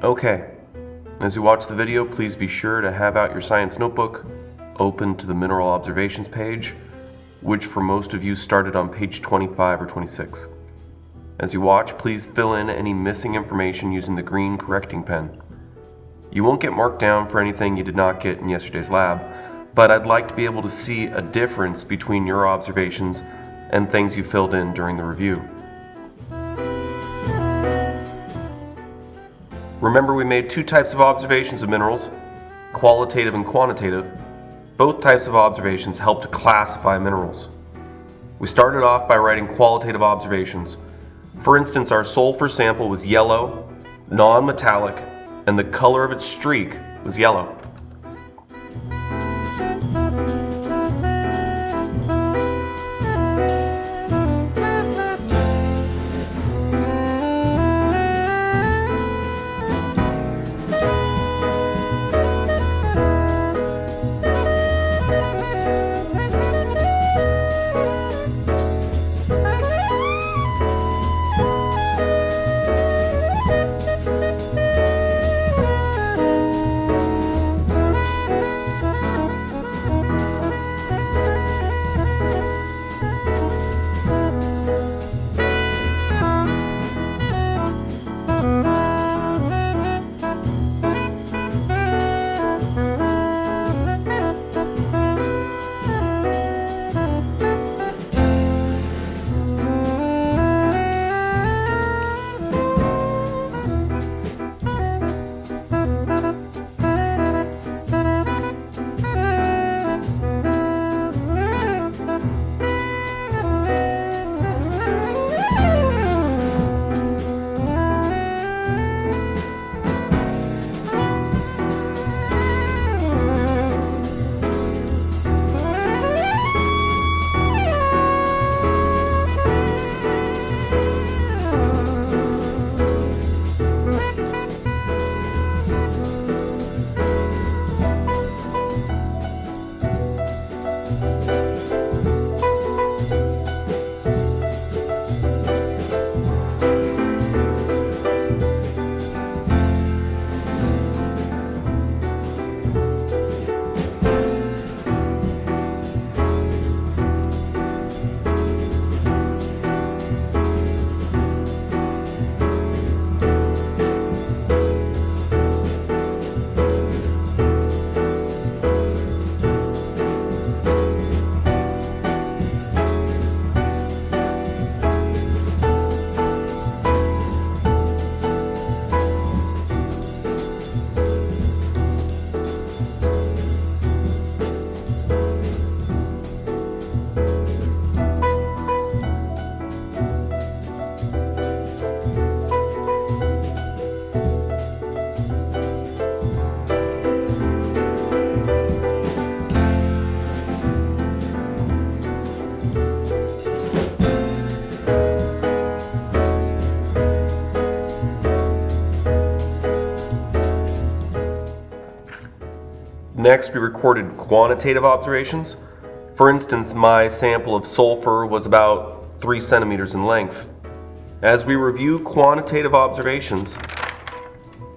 Okay, as you watch the video, please be sure to have out your science notebook, open to the mineral observations page, which for most of you started on page 25 or 26. As you watch, please fill in any missing information using the green correcting pen. You won't get marked down for anything you did not get in yesterday's lab, but I'd like to be able to see a difference between your observations and things you filled in during the review. Remember, we made two types of observations of minerals, qualitative and quantitative. Both types of observations help to classify minerals. We started off by writing qualitative observations. For instance, our sulfur sample was yellow, non-metallic, and the color of its streak was yellow. Next, we recorded quantitative observations. For instance, my sample of sulfur was about 3 centimeters in length. As we review quantitative observations,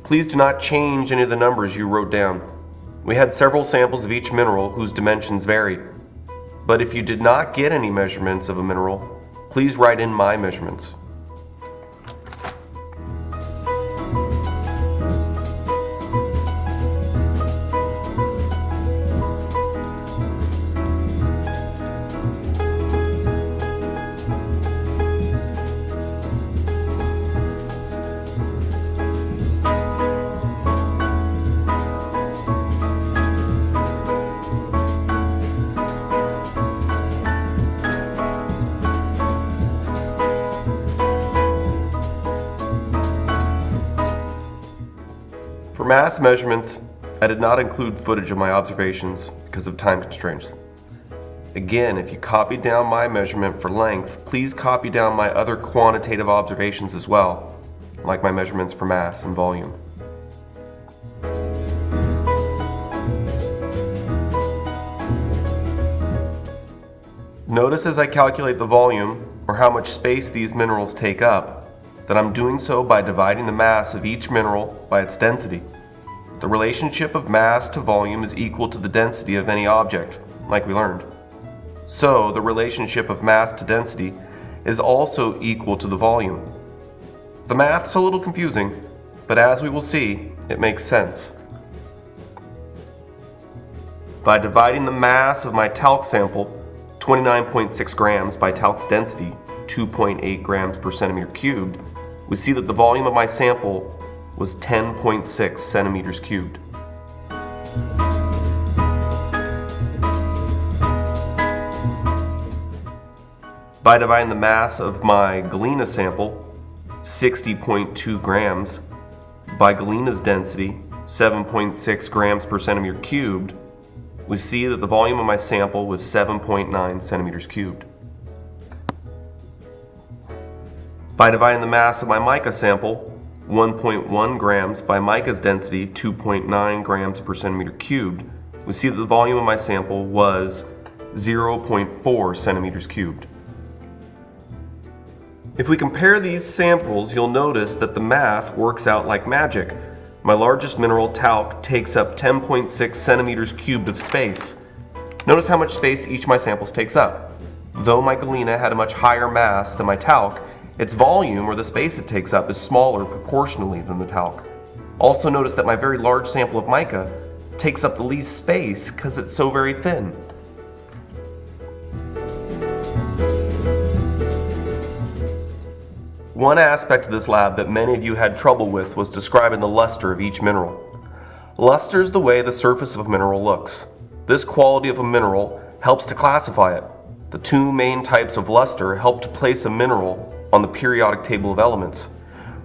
please do not change any of the numbers you wrote down. We had several samples of each mineral whose dimensions varied. But if you did not get any measurements of a mineral, please write in my measurements. For mass measurements, I did not include footage of my observations because of time constraints. Again, if you copied down my measurement for length, please copy down my other quantitative observations as well, like my measurements for mass and volume. Notice as I calculate the volume, or how much space these minerals take up, that I'm doing so by dividing the mass of each mineral by its density. The relationship of mass to volume is equal to the density of any object, like we learned. So, the relationship of mass to density is also equal to the volume. The math's a little confusing, but as we will see, it makes sense. By dividing the mass of my talc sample, 29.6 grams, by talc's density, 2.8 grams per centimeter cubed, we see that the volume of my sample was 10.6 centimeters cubed. By dividing the mass of my galena sample, 60.2 grams, by galena's density, 7.6 grams per centimeter cubed, we see that the volume of my sample was 7.9 centimeters cubed. By dividing the mass of my mica sample, 1.1 grams, by mica's density, 2.9 grams per centimeter cubed, we see that the volume of my sample was 0.4 centimeters cubed. If we compare these samples, you'll notice that the math works out like magic. My largest mineral, talc, takes up 10.6 centimeters cubed of space. Notice how much space each of my samples takes up. Though my galena had a much higher mass than my talc, its volume, or the space it takes up, is smaller proportionally than the talc. Also notice that my very large sample of mica takes up the least space because it's so very thin. One aspect of this lab that many of you had trouble with was describing the luster of each mineral. Luster is the way the surface of a mineral looks. This quality of a mineral helps to classify it. The two main types of luster help to place a mineral on the periodic table of elements.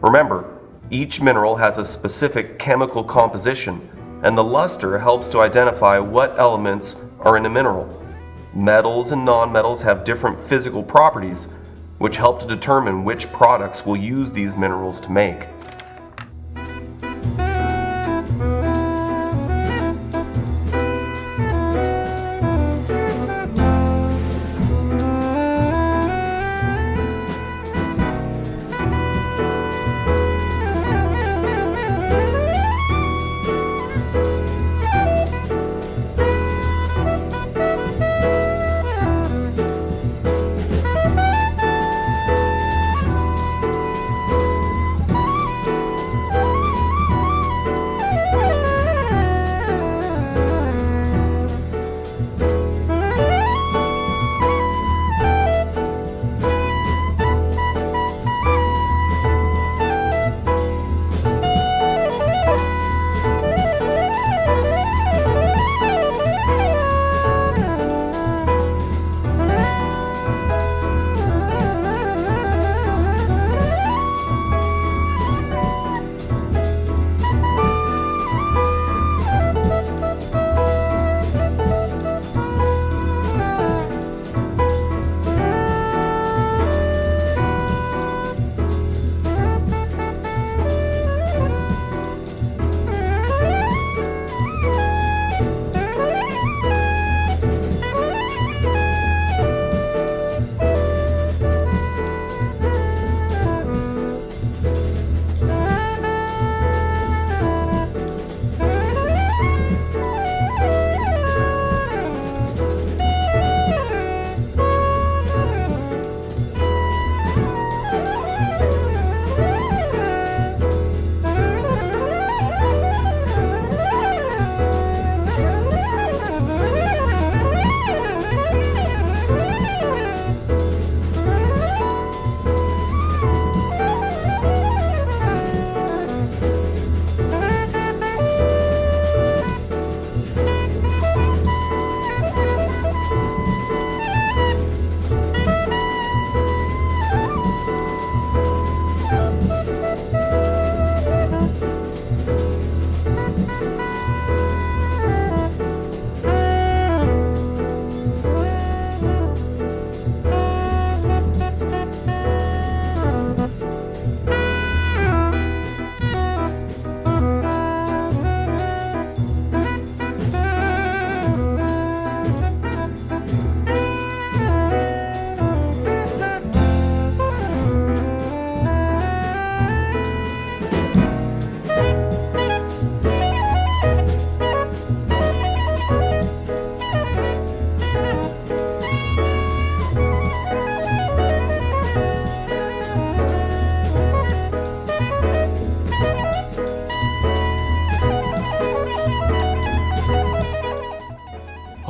Remember, each mineral has a specific chemical composition, and the luster helps to identify what elements are in a mineral. Metals and nonmetals have different physical properties, which help to determine which products we'll use these minerals to make.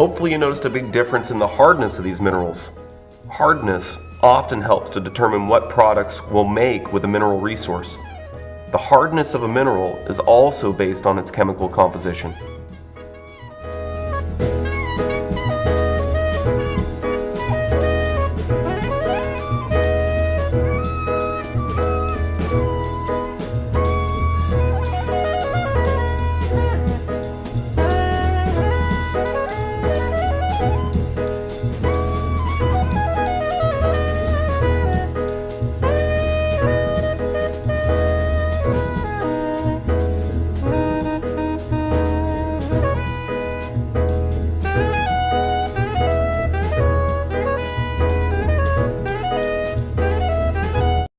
Hopefully you noticed a big difference in the hardness of these minerals. Hardness often helps to determine what products we'll make with a mineral resource. The hardness of a mineral is also based on its chemical composition.